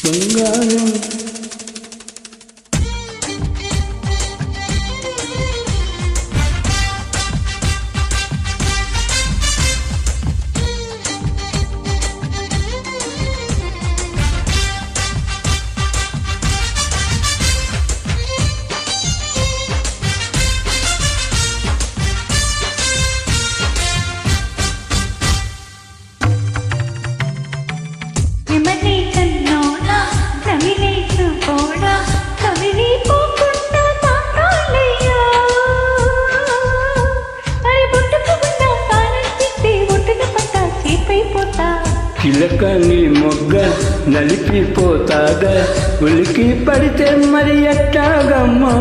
బంగారం చిలక నీ మొగ్గ నలిపిపోతాగా ఉలికి పడితే మరి ఎట్టాగమ్మా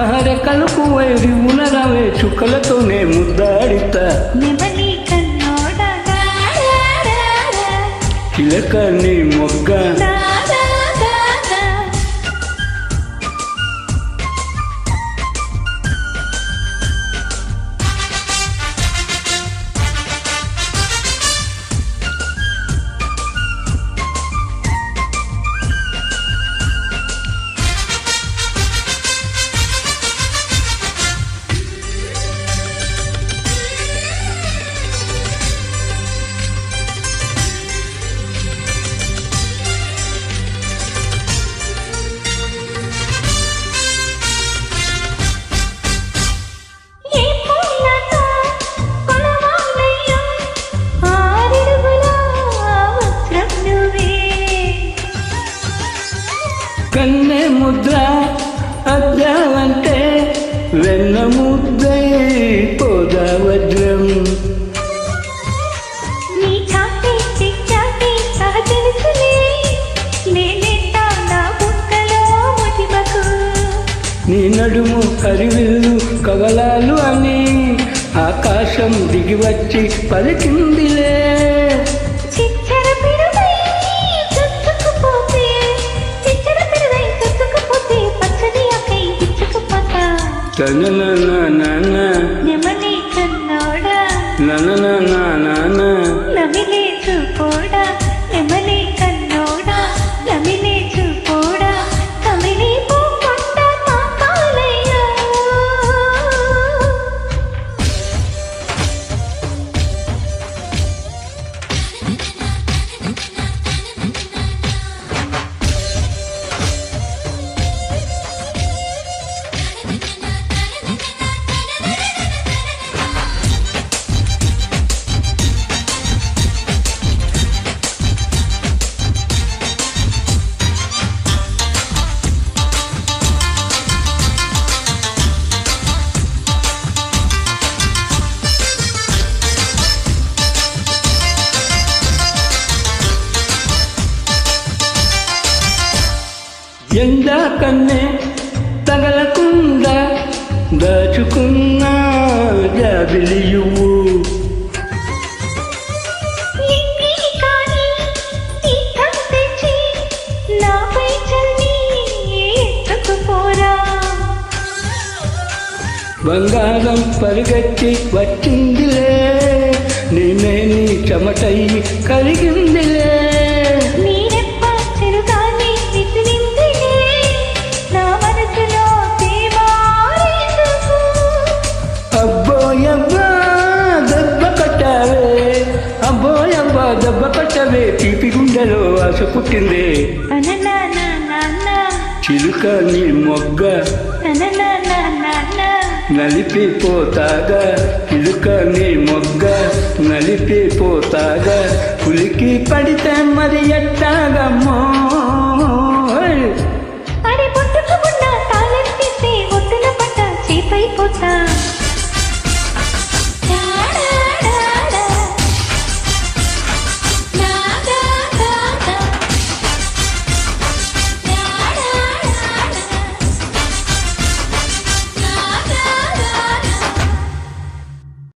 అహరెకలకు వైరి ఉనరవే చుక్కలతోనే ముద్దాడితా చిలక నీ మొగ్గ కన్నె ముద్ర అద్దాలంటే వెన్న ముద్దై పోదా వజ్రం నీ నడుము కరివిల్లు కవలాలు అని ఆకాశం దిగివచ్చి పలికిందిలే నెమలి కన్నోడా నమిలే చూపోడా నెమలి కన్నోడా నమిలే చూపోడా కమిలి పోకుండా తాకాలయ్యా ఎండా కన్నే తగలకుండా దాచుకున్న జాబిలియు బంగారం పరిగెత్తి వచ్చిందిలే నేనే నీ చెమటయ్యి కలిగిందిలే దెబ్బ కట్టవే తీపి గుండెలో ఆశ పుట్టిందే చిలుక నీ మొగ్గ నలిపిపోతాగా చిలుక నీ మొగ్గ నలిపిపోతాగా పులికి పడితే మరి ఎట్టాగమ్మో